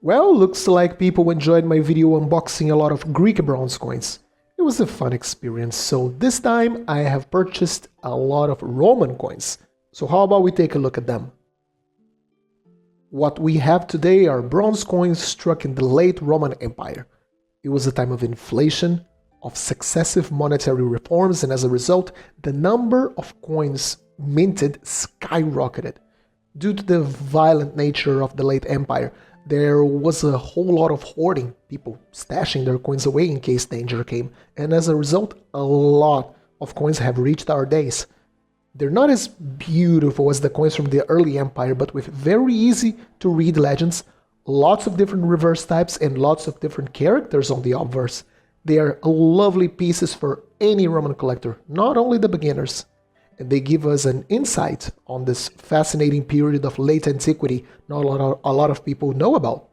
Well, looks like people enjoyed my video unboxing a lot of Greek bronze coins. It was a fun experience, so this time I have purchased a lot of Roman coins. So how about we take a look at them? What we have today are bronze coins struck in the late Roman Empire. It was a time of inflation, of successive monetary reforms, and as a result, the number of coins minted skyrocketed. Due to the violent nature of the late empire, there was a whole lot of hoarding, people stashing their coins away in case danger came, and as a result, a lot of coins have reached our days. They're not as beautiful as the coins from the early empire, but with very easy to read legends, lots of different reverse types, and lots of different characters on the obverse. They are lovely pieces for any Roman collector, not only the beginners. And they give us an insight on this fascinating period of late antiquity not a lot of people know about.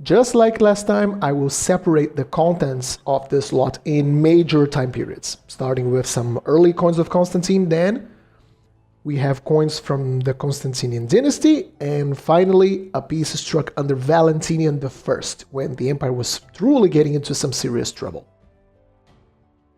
Just like last time, I will separate the contents of this lot in major time periods, starting with some early coins of Constantine, then we have coins from the Constantinian dynasty, and finally a piece struck under Valentinian I, when the empire was truly getting into some serious trouble.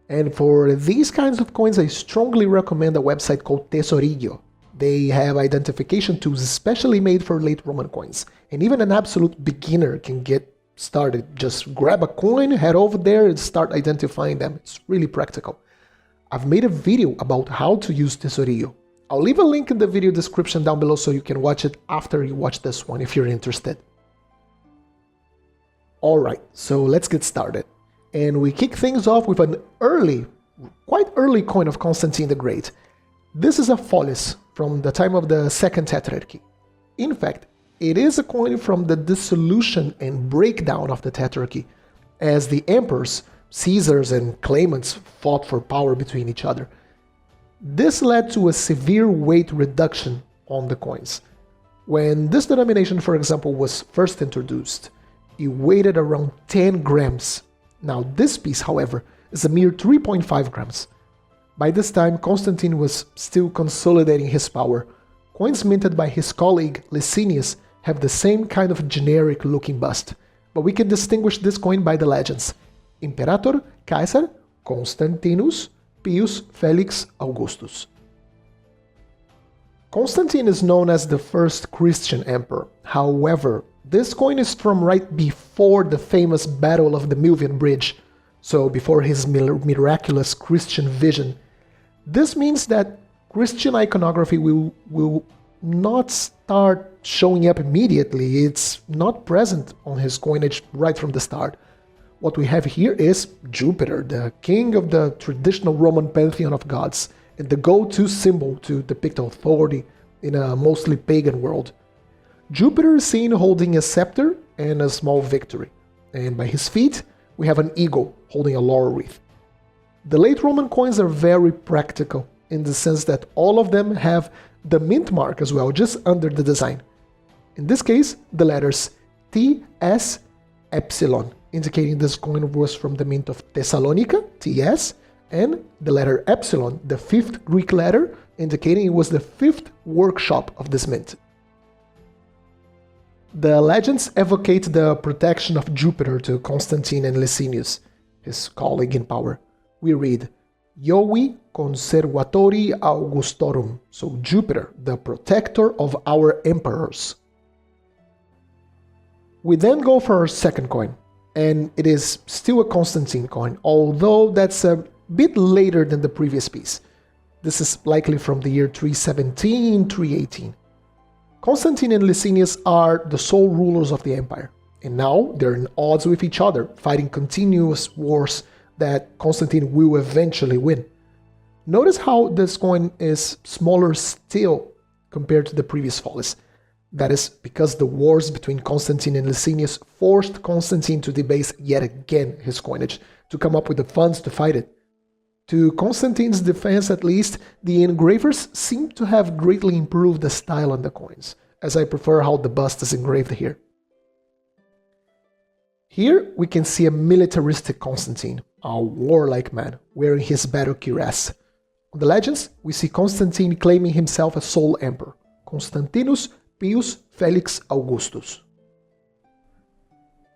And for these kinds of coins, I strongly recommend a website called Tesorillo. They have identification tools especially made for late Roman coins, and even an absolute beginner can get started. Just grab a coin, head over there and start identifying them. It's really practical. I've made a video about how to use Tesorillo. I'll leave a link in the video description down below so you can watch it after you watch this one if you're interested. Alright, so let's get started. And we kick things off with an quite early coin of Constantine the Great. This is a follis from the time of the Second Tetrarchy. In fact, it is a coin from the dissolution and breakdown of the Tetrarchy, as the emperors, Caesars and claimants fought for power between each other. This led to a severe weight reduction on the coins. When this denomination, for example, was first introduced, it weighed around 10 grams. Now this piece, however, is a mere 3.5 grams. By this time, Constantine was still consolidating his power. Coins minted by his colleague Licinius have the same kind of generic looking bust, but we can distinguish this coin by the legends: Imperator, Caesar, Constantinus, Pius, Felix, Augustus. Constantine is known as the first Christian emperor. However, this coin is from right before the famous Battle of the Milvian Bridge, so before his miraculous Christian vision. This means that Christian iconography will not start showing up immediately. It's not present on his coinage right from the start. What we have here is Jupiter, the king of the traditional Roman pantheon of gods, and the go-to symbol to depict authority in a mostly pagan world. Jupiter is seen holding a scepter and a small victory, and by his feet we have an eagle holding a laurel wreath. The late Roman coins are very practical in the sense that all of them have the mint mark as well, just under the design. In this case, the letters T, S, Epsilon, indicating this coin was from the mint of Thessalonica, TS, and the letter Epsilon, the fifth Greek letter, indicating it was the fifth workshop of this mint. The legends evocate the protection of Jupiter to Constantine and Licinius, his colleague in power. We read, Jovi conservatori Augustorum, so Jupiter, the protector of our emperors. We then go for our second coin, and it is still a Constantine coin, although that's a bit later than the previous piece. This is likely from the year 317, 318. Constantine and Licinius are the sole rulers of the empire, and now they're in odds with each other, fighting continuous wars that Constantine will eventually win. Notice how this coin is smaller still compared to the previous follis. That is because the wars between Constantine and Licinius forced Constantine to debase yet again his coinage, to come up with the funds to fight it. To Constantine's defense at least, the engravers seem to have greatly improved the style on the coins, as I prefer how the bust is engraved here. Here we can see a militaristic Constantine, a warlike man, wearing his battle cuirass. On the legends, we see Constantine claiming himself as sole emperor, Constantinus Pius Felix Augustus.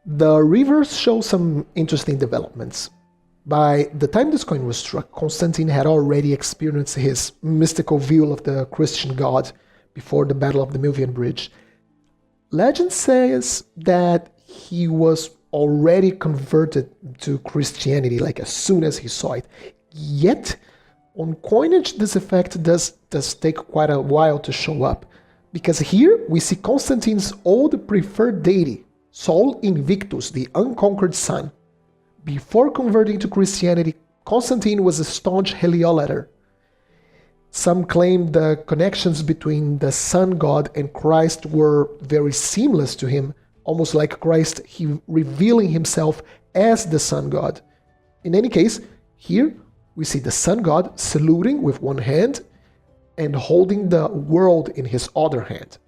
The reverse shows some interesting developments. By the time this coin was struck, Constantine had already experienced his mystical view of the Christian God before the Battle of the Milvian Bridge. Legend says that he was already converted to Christianity, like as soon as he saw it. Yet, on coinage, this effect does take quite a while to show up, because here we see Constantine's old preferred deity, Sol Invictus, the unconquered sun. Before converting to Christianity, Constantine was a staunch heliolater. Some claim the connections between the sun god and Christ were very seamless to him, almost like Christ revealing himself as the sun god. In any case, here we see the sun god saluting with one hand and holding the world in his other hand.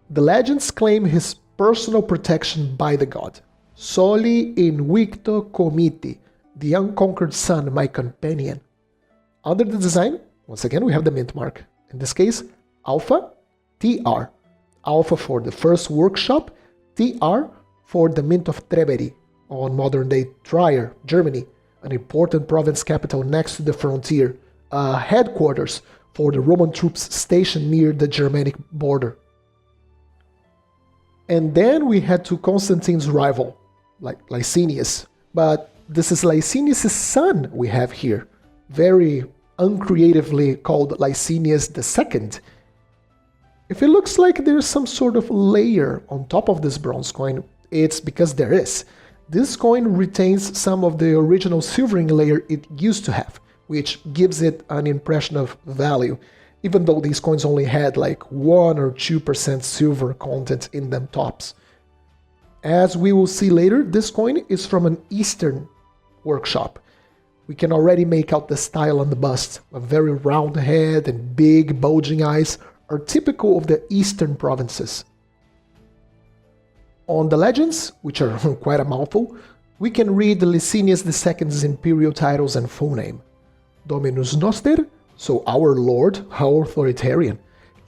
The legends claim his personal protection by the god. Soli invicto comiti, the unconquered sun, my companion. Under the design, once again, we have the mint mark. In this case, alpha, TR. Alpha for the first workshop, TR for the mint of Treberi, on modern-day Trier, Germany, an important province capital next to the frontier, headquarters for the Roman troops stationed near the Germanic border. And then we head to Constantine's rival, like Licinius, but this is Licinius' son we have here, very uncreatively called Licinius II. If it looks like there's some sort of layer on top of this bronze coin, it's because there is. This coin retains some of the original silvering layer it used to have, which gives it an impression of value, even though these coins only had like 1 or 2% silver content in them tops. As we will see later, this coin is from an Eastern workshop. We can already make out the style on the bust. A very round head and big bulging eyes are typical of the Eastern provinces. On the legends, which are quite a mouthful, we can read Licinius II's imperial titles and full name. Dominus Noster, so our Lord, how authoritarian.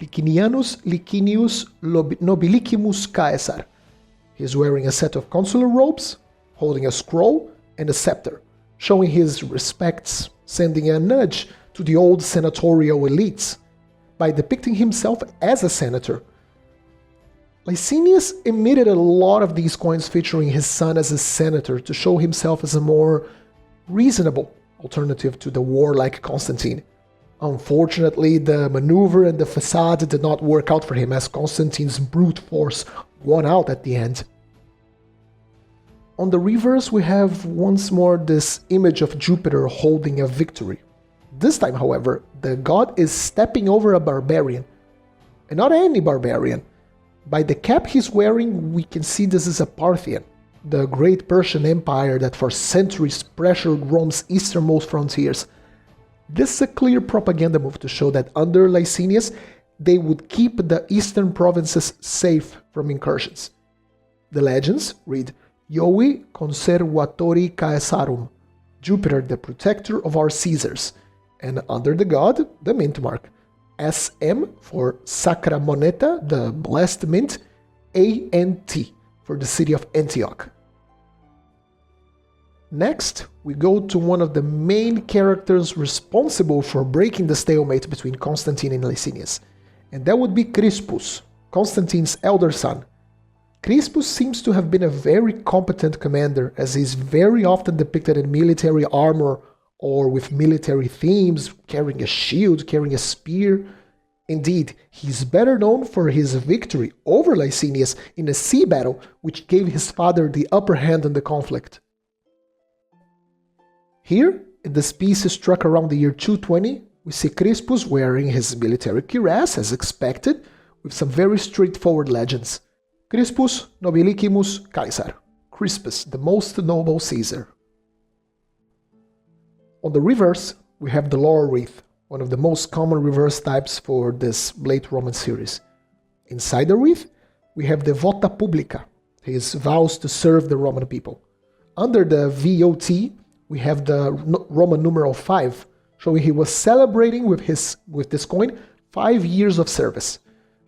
Licinianus Licinius Nobilicimus Caesar. He's wearing a set of consular robes, holding a scroll and a scepter, showing his respects, sending a nudge to the old senatorial elites by depicting himself as a senator. Licinius emitted a lot of these coins featuring his son as a senator to show himself as a more reasonable alternative to the warlike Constantine. Unfortunately, the maneuver and the facade did not work out for him, as Constantine's brute force won out at the end. On the reverse, we have once more this image of Jupiter holding a victory. This time, however, the god is stepping over a barbarian. And not any barbarian. By the cap he's wearing, we can see this is a Parthian, the great Persian empire that for centuries pressured Rome's easternmost frontiers. This is a clear propaganda move to show that under Licinius, they would keep the eastern provinces safe from incursions. The legends read, Jovi conservatori Caesarum, Jupiter the protector of our Caesars, and under the god, the mint mark, SM for Sacra Moneta, the blessed mint, ANT for the city of Antioch. Next, we go to one of the main characters responsible for breaking the stalemate between Constantine and Licinius, and that would be Crispus, Constantine's elder son. Crispus seems to have been a very competent commander, as he is very often depicted in military armor or with military themes, carrying a shield, carrying a spear. Indeed, he is better known for his victory over Licinius in a sea battle, which gave his father the upper hand in the conflict. Here, in this piece struck around the year 220, we see Crispus wearing his military cuirass, as expected, with some very straightforward legends. Crispus nobilicimus Caesar, Crispus, the most noble Caesar. On the reverse, we have the laurel wreath, one of the most common reverse types for this late Roman series. Inside the wreath, we have the vota publica, his vows to serve the Roman people. Under the VOT, we have the Roman numeral 5, showing he was celebrating with this coin 5 years of service.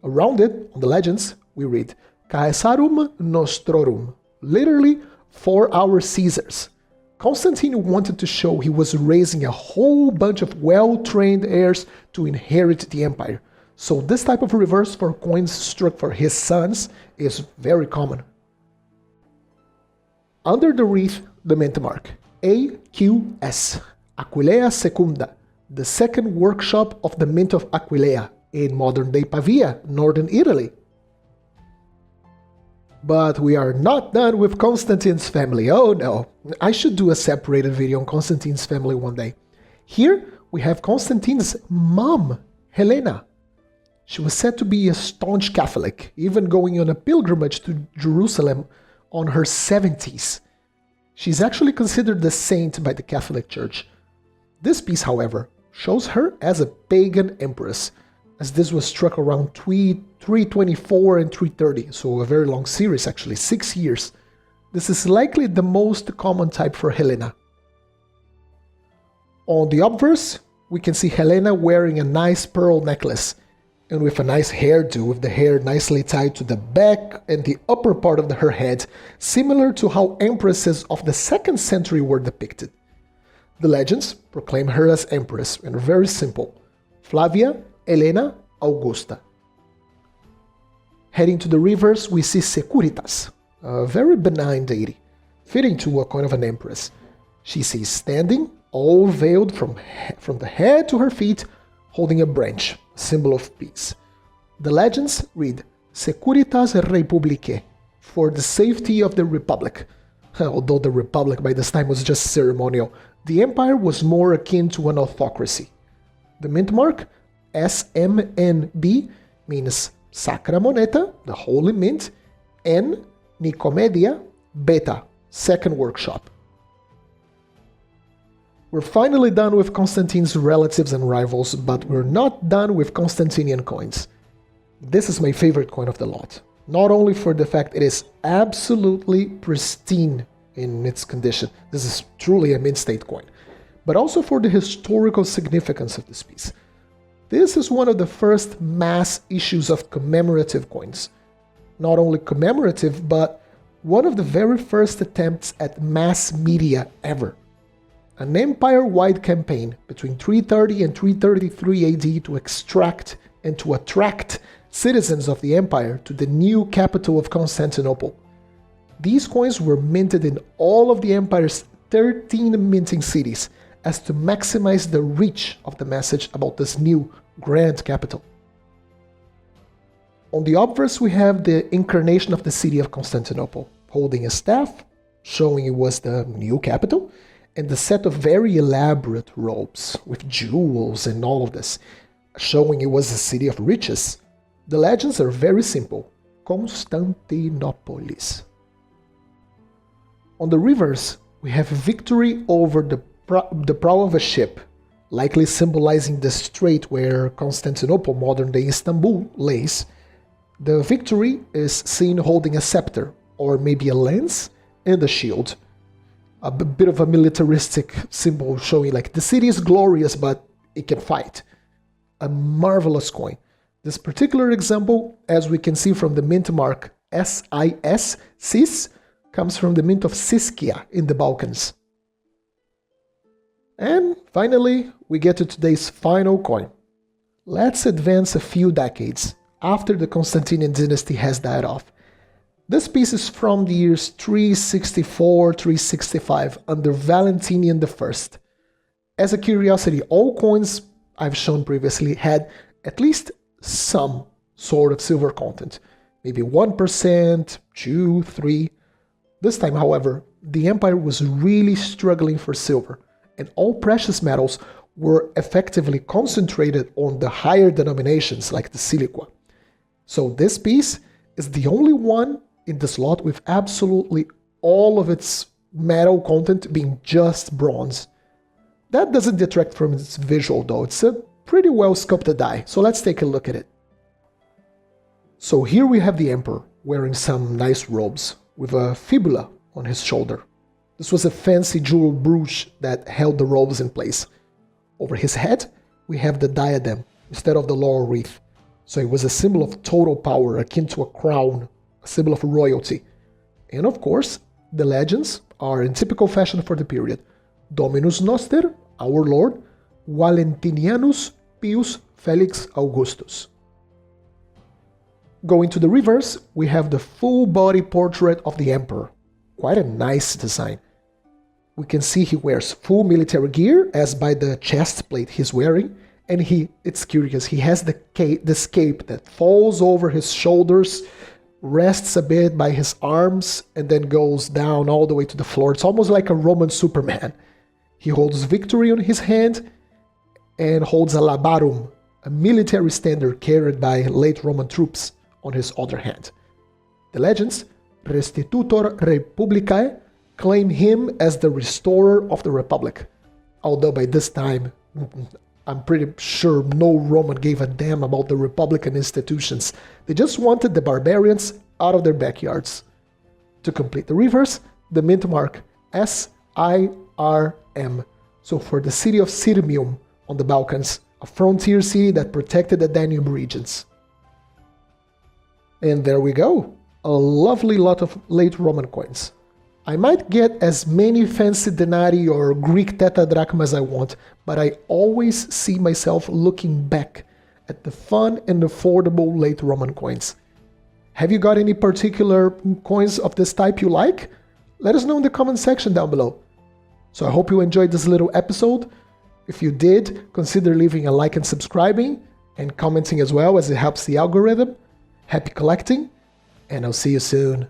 Around it, on the legends, we read, Caesarum nostrorum, literally for our Caesars. Constantine wanted to show he was raising a whole bunch of well-trained heirs to inherit the empire. So this type of reverse for coins struck for his sons is very common. Under the wreath, the mint mark, AQS, Aquileia Secunda, the second workshop of the Mint of Aquileia in modern-day Pavia, northern Italy. But we are not done with Constantine's family. Oh no, I should do a separated video on Constantine's family one day. Here we have Constantine's mom, Helena. She was said to be a staunch Catholic, even going on a pilgrimage to Jerusalem on her 70s. She's actually considered a saint by the Catholic Church. This piece, however, shows her as a pagan empress, as this was struck around 324 and 330, so a very long series actually, 6 years. This is likely the most common type for Helena. On the obverse, we can see Helena wearing a nice pearl necklace, and with a nice hairdo, with the hair nicely tied to the back and the upper part of her head, similar to how empresses of the 2nd century were depicted. The legends proclaim her as empress, and are very simple: Flavia, Helena, Augusta. Heading to the reverse, we see Securitas, a very benign deity, fitting to a coin of an empress. She sees standing, all veiled from the head to her feet, holding a branch, symbol of peace. The legends read, Securitas Republicae, for the safety of the Republic. Although the Republic by this time was just ceremonial, the empire was more akin to an autocracy. The mint mark, SMNB, means Sacra Moneta, the Holy Mint, and Nicomedia, Beta, second workshop. We're finally done with Constantine's relatives and rivals, but we're not done with Constantinian coins. This is my favorite coin of the lot, not only for the fact it is absolutely pristine in its condition, this is truly a mint state coin, but also for the historical significance of this piece. This is one of the first mass issues of commemorative coins. Not only commemorative, but one of the very first attempts at mass media ever. An empire-wide campaign between 330 and 333 AD to extract and to attract citizens of the empire to the new capital of Constantinople. These coins were minted in all of the empire's 13 minting cities as to maximize the reach of the message about this new grand capital. On the obverse we have the incarnation of the city of Constantinople, holding a staff, showing it was the new capital, and the set of very elaborate robes with jewels and all of this, showing it was a city of riches. The legends are very simple: Constantinopolis. On the reverse, we have victory over the prow of a ship, likely symbolizing the strait where Constantinople, modern-day Istanbul, lays. The victory is seen holding a scepter, or maybe a lance, and a shield. A bit of a militaristic symbol showing like the city is glorious, but it can fight. A marvelous coin. This particular example, as we can see from the mint mark SIS, Cis, comes from the mint of Siskia in the Balkans. And finally, we get to today's final coin. Let's advance a few decades after the Constantinian dynasty has died off. This piece is from the years 364-365 under Valentinian I. As a curiosity, all coins I've shown previously had at least some sort of silver content. Maybe 1%, 2, 3. This time, however, the empire was really struggling for silver, and all precious metals were effectively concentrated on the higher denominations like the siliqua. So this piece is the only one in this lot with absolutely all of its metal content being just bronze. That doesn't detract from its visual though, it's a pretty well sculpted die, so let's take a look at it. So here we have the emperor wearing some nice robes with a fibula on his shoulder. This was a fancy jewel brooch that held the robes in place. Over his head we have the diadem instead of the laurel wreath, so it was a symbol of total power akin to a crown a symbol of royalty. And of course, the legends are in typical fashion for the period. Dominus Noster, our Lord, Valentinianus Pius Felix Augustus. Going to the reverse, we have the full body portrait of the emperor. Quite a nice design. We can see he wears full military gear, as by the chest plate he's wearing, and it's curious, he has the cape that falls over his shoulders, rests a bit by his arms, and then goes down all the way to the floor. It's almost like a Roman Superman. He holds victory on his hand and holds a labarum, a military standard carried by late Roman troops, on his other hand. The legends, Restitutor Republicae, claim him as the restorer of the Republic, although by this time, I'm pretty sure no Roman gave a damn about the Republican institutions. They just wanted the barbarians out of their backyards. To complete the reverse, the mint mark SIRM, so for the city of Sirmium on the Balkans, a frontier city that protected the Danube regions. And there we go, a lovely lot of late Roman coins. I might get as many fancy denarii or Greek tetradrachmas as I want, but I always see myself looking back at the fun and affordable late Roman coins. Have you got any particular coins of this type you like? Let us know in the comment section down below. So I hope you enjoyed this little episode. If you did, consider leaving a like and subscribing, and commenting as well, as it helps the algorithm. Happy collecting, and I'll see you soon.